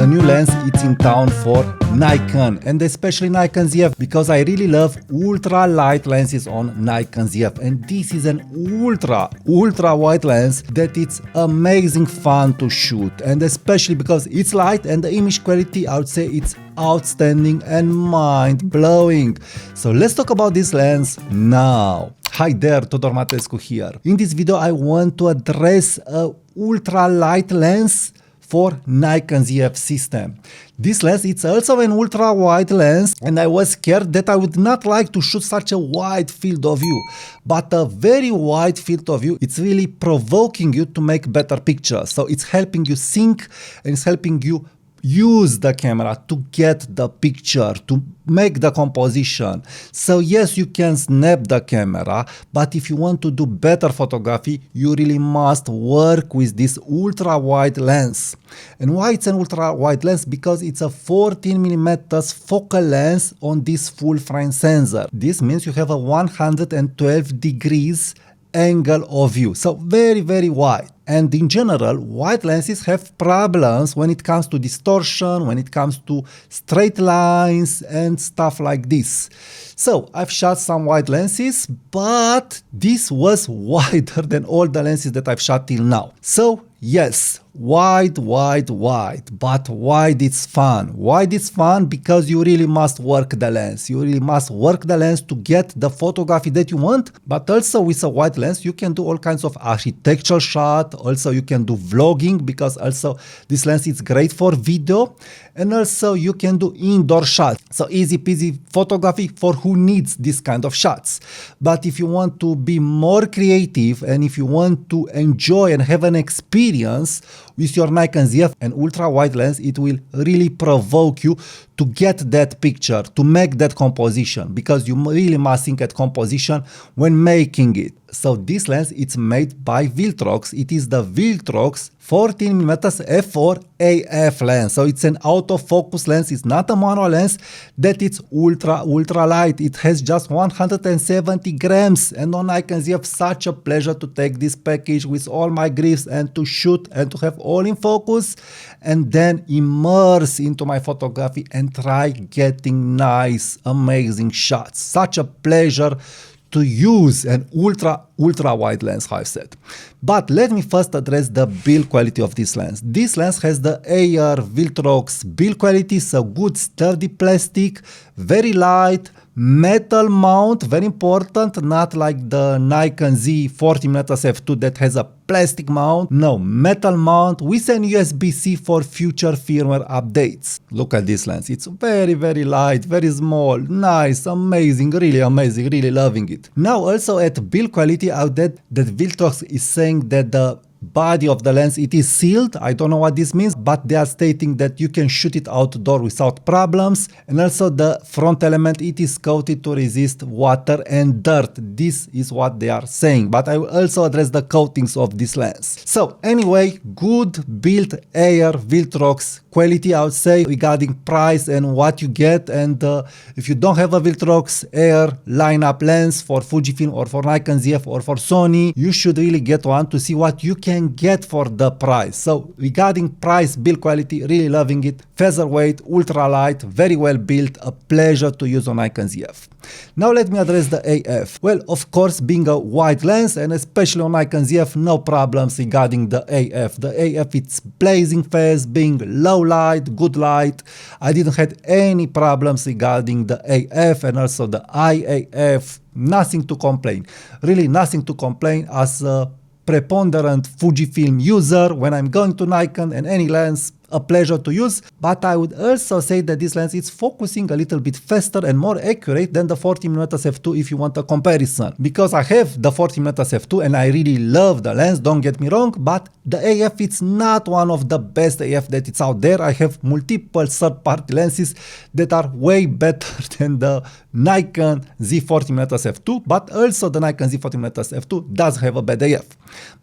a new lens it's in town for Nikon, and especially Nikon ZF, because I really love ultra light lenses on Nikon ZF, and this is an ultra wide lens that it's amazing fun to shoot, and especially because it's light and the image quality, I would say it's outstanding and mind-blowing. So let's talk about this lens now. Hi there, Tudor Matescu here. In this video I want to address a ultra light lens for Nikon ZF system. This lens, it's also an ultra wide lens, and I was scared that I would not like to shoot such a wide field of view, but a very wide field of view, it's really provoking you to make better pictures. So it's helping you think and it's helping you use the camera to get the picture, to make the composition. So yes, you can snap the camera, but if you want to do better photography, you really must work with this ultra wide lens. And why it's an ultra wide lens? Because it's a 14mm focal lens on this full frame sensor. This means you have a 112 degrees angle of view, so very wide. And in general, wide lenses have problems when it comes to distortion, when it comes to straight lines and stuff like this. So I've shot some wide lenses, but this was wider than all the lenses that I've shot till now. So yes, wide, but wide is fun. Wide is fun because you really must work the lens. You really must work the lens to get the photography that you want, but also with a wide lens, you can do all kinds of architectural shot. Also, you can do vlogging, because also this lens is great for video, and also you can do indoor shots. So easy peasy photography for who needs this kind of shots. But if you want to be more creative and if you want to enjoy and have an experience with your Nikon ZF and ultra wide lens, it will really provoke you to get that picture, to make that composition, because you really must think at composition when making it. So this lens, it's made by Viltrox. It is the Viltrox 14mm F4.0 lens. So it's an autofocus lens. It's not a manual lens, that it's ultra light. It has just 170 grams. And on Nikon ZF, such a pleasure to take this package with all my grips and to shoot and to have all in focus, and then immerse into my photography and try getting nice, amazing shots. Such a pleasure to use an ultra wide lens, how I said. But let me first address the build quality of this lens. This lens has the AR Viltrox build quality, so good sturdy plastic, very light, metal mount, very important, not like the Nikon Z 14mm F2 that has a plastic mount. No, metal mount with an USB-C for future firmware updates. Look at this lens, it's very light, very small, nice, amazing, really loving it. Now also at build quality, out that Viltrox is saying that the body of the lens, it is sealed. I don't know what this means, but they are stating that you can shoot it outdoor without problems. And also the front element, it is coated to resist water and dirt. This is what they are saying, but I will also address the coatings of this lens. So anyway, good built AR Viltrox quality, I would say, regarding price and what you get. And if you don't have a Viltrox AR lineup lens for Fujifilm or for Nikon ZF or for Sony, you should really get one to see what you can get for the price. So regarding price, build quality, really loving it. Featherweight, ultra light, very well built, a pleasure to use on Nikon ZF. Now let me address the AF. Well, of course, being a wide lens and especially on Nikon ZF, no problems regarding the AF. The AF, it's blazing fast, being low light, good light. I didn't have any problems regarding the AF, and also the IAF, nothing to complain. Really nothing to complain as a preponderant Fujifilm user. When I'm going to Nikon and any lens, a pleasure to use. But I would also say that this lens is focusing a little bit faster and more accurate than the 14mm F2 if you want a comparison. Because I have the 14mm F2 and I really love the lens, don't get me wrong, but the AF, it's not one of the best AF that it's out there. I have multiple third-party lenses that are way better than the Nikon Z 14mm F2, but also the Nikon Z 14mm F2 does have a bad AF.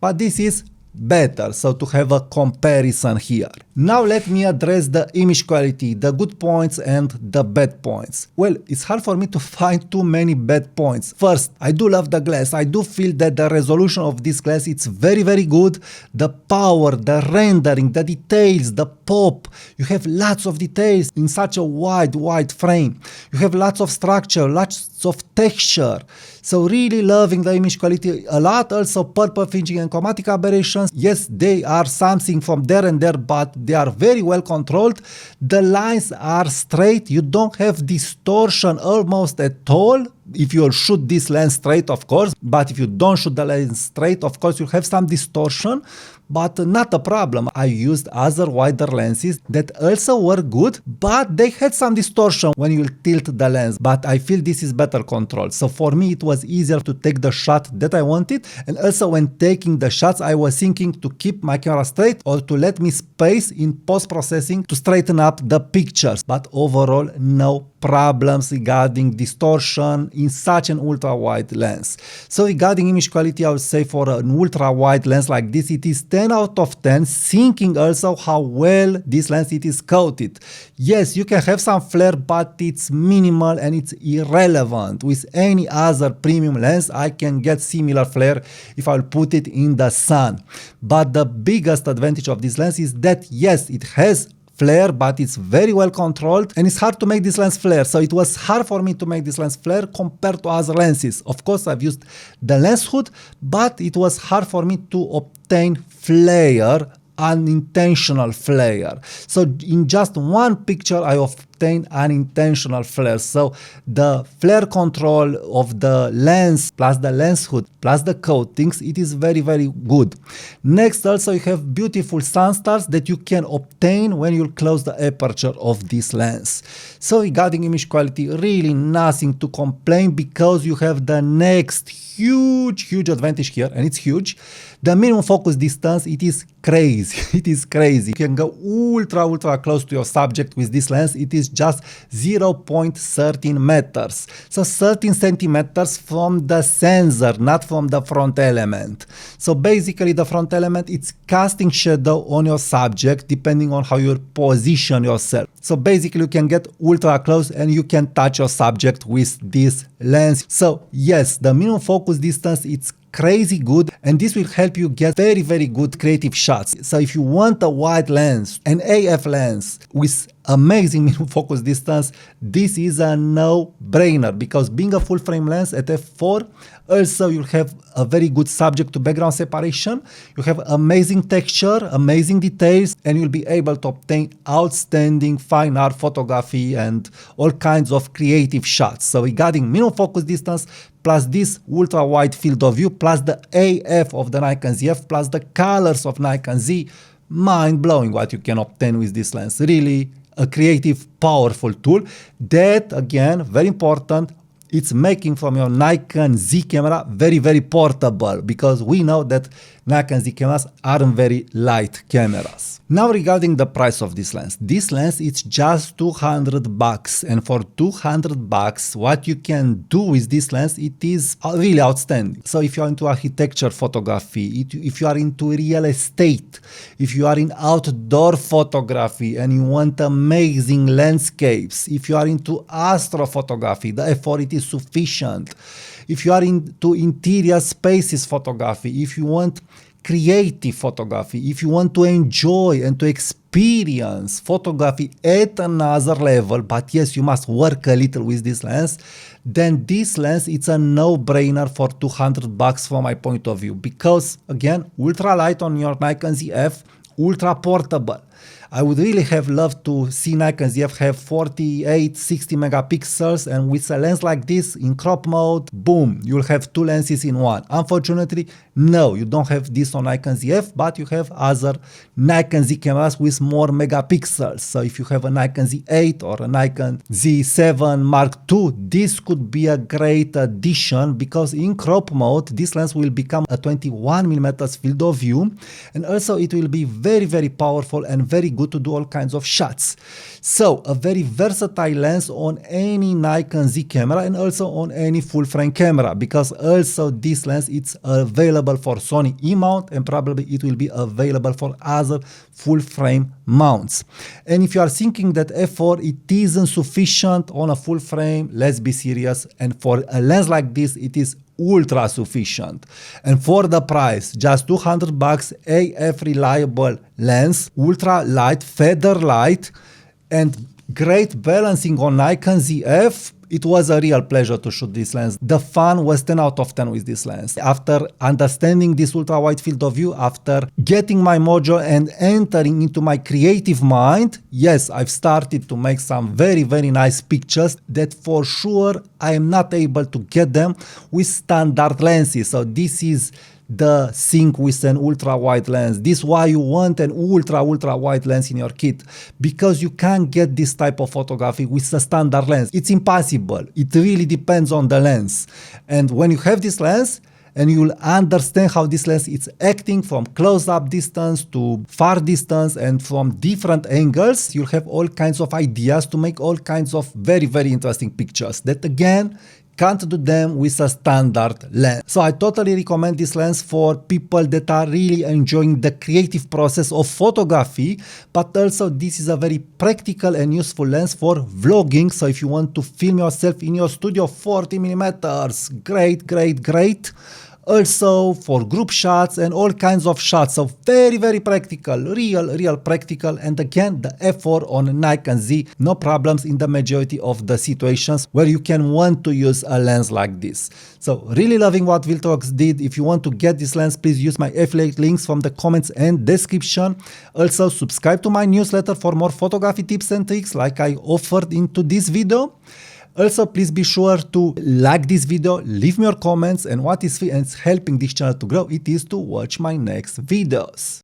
But this is better, so to have a comparison here. Now let me address the image quality, the good points and the bad points. Well, it's hard for me to find too many bad points. First, I do love the glass. I do feel that the resolution of this glass, it's very, very good. The power, the rendering, the details, the pop. You have lots of details in such a wide frame. You have lots of structure, lots of texture. So really loving the image quality a lot. Also purple fringing and chromatic aberrations. Yes, they are something from there and there, but they are very well controlled. The lines are straight. You don't have distortion almost at all. If you shoot this lens straight, of course, but if you don't shoot the lens straight, of course, you have some distortion, but not a problem. I used other wider lenses that also were good, but they had some distortion when you tilt the lens, but I feel this is better controlled. So for me, it was easier to take the shot that I wanted. And also when taking the shots, I was thinking to keep my camera straight or to let me space in post-processing to straighten up the pictures. But overall, no problems regarding distortion in such an ultra-wide lens. So regarding image quality, I would say for an ultra-wide lens like this, it is 10 out of 10, thinking also how well this lens it is coated. Yes, you can have some flare, but it's minimal and it's irrelevant. With any other premium lens, I can get similar flare if I'll put it in the sun. But the biggest advantage of this lens is that yes, it has flare, but it's very well controlled and it's hard to make this lens flare. So it was hard for me to make this lens flare compared to other lenses. Of course, I've used the lens hood, but it was hard for me to obtain flare, unintentional flare. So in just one picture, I obtained unintentional flare. So the flare control of the lens plus the lens hood plus the coatings, it is very, very good. Next, also you have beautiful sun stars that you can obtain when you close the aperture of this lens. So regarding image quality, really nothing to complain because you have the next huge advantage here, and it's huge. The minimum focus distance, it is crazy. It is crazy. You can go ultra close to your subject with this lens. It is just 0.13 meters. So 13 centimeters from the sensor, not from the front element. So basically the front element, it's casting shadow on your subject depending on how you position yourself. So basically you can get ultra close and you can touch your subject with this lens. So yes, the minimum focus distance, it's crazy good, and this will help you get very, very good creative shots. So if you want a wide lens, an AF lens with amazing minimum focus distance, this is a no-brainer because being a full frame lens at f4, also you'll have a very good subject to background separation, you have amazing texture, amazing details, and you'll be able to obtain outstanding fine art photography and all kinds of creative shots. So regarding minimum focus distance, plus this ultra wide field of view, plus the AF of the Nikon ZF, plus the colors of Nikon Z, mind-blowing what you can obtain with this lens. Really a creative, powerful tool that, again, very important, it's making from your Nikon Z camera very, very portable because we know that Nikon Z cameras aren't very light cameras. Now regarding the price of this lens it's just $200, and for $200 what you can do with this lens, it is really outstanding. So if you're into architecture photography, if you are into real estate, if you are in outdoor photography and you want amazing landscapes, if you are into astrophotography, the f4 it is sufficient. If you are into interior spaces photography, if you want creative photography, if you want to enjoy and to experience photography at another level, but yes, you must work a little with this lens, then this lens, it's a no-brainer for $200 from my point of view, because again, ultra light on your Nikon ZF, ultra portable. I would really have loved to see Nikon ZF have 48, 60 megapixels, and with a lens like this in crop mode, boom, you'll have two lenses in one. Unfortunately, no, you don't have this on Nikon ZF, but you have other Nikon Z cameras with more megapixels. So if you have a Nikon Z8 or a Nikon Z7 Mark II, this could be a great addition because in crop mode, this lens will become a 21mm field of view, and also it will be very, very powerful and very good good to do all kinds of shots. So a very versatile lens on any Nikon Z camera and also on any full frame camera, because also this lens it's available for Sony E-mount and probably it will be available for other full frame mounts. And if you are thinking that f4 it isn't sufficient on a full frame, let's be serious, and for a lens like this it is ultra sufficient. And for the price, just $200, AF reliable lens, ultra light, feather light, and great balancing on Nikon ZF, it was a real pleasure to shoot this lens. The fun was 10 out of 10 with this lens. After understanding this ultra wide field of view, after getting my mojo and entering into my creative mind, yes, I've started to make some very, very nice pictures that for sure I am not able to get them with standard lenses. So this is the thing with an ultra wide lens. This is why you want an ultra wide lens in your kit, because you can't get this type of photography with a standard lens. It's impossible. It really depends on the lens. And when you have this lens, and you'll understand how this lens is acting from close-up distance to far distance and from different angles, you'll have all kinds of ideas to make all kinds of very, very interesting pictures that again can't do them with a standard lens. So I totally recommend this lens for people that are really enjoying the creative process of photography, but also this is a very practical and useful lens for vlogging. So if you want to film yourself in your studio 40mm, great. Also for group shots and all kinds of shots. So very, very practical, real practical. And again, the f4 on Nikon Z, no problems in the majority of the situations where you can want to use a lens like this. So really loving what Viltrox did. If you want to get this lens, please use my affiliate links from the comments and description. Also subscribe to my newsletter for more photography tips and tricks like I offered into this video. Also, please be sure to like this video, leave me your comments, and what is free and helping this channel to grow, it is to watch my next videos.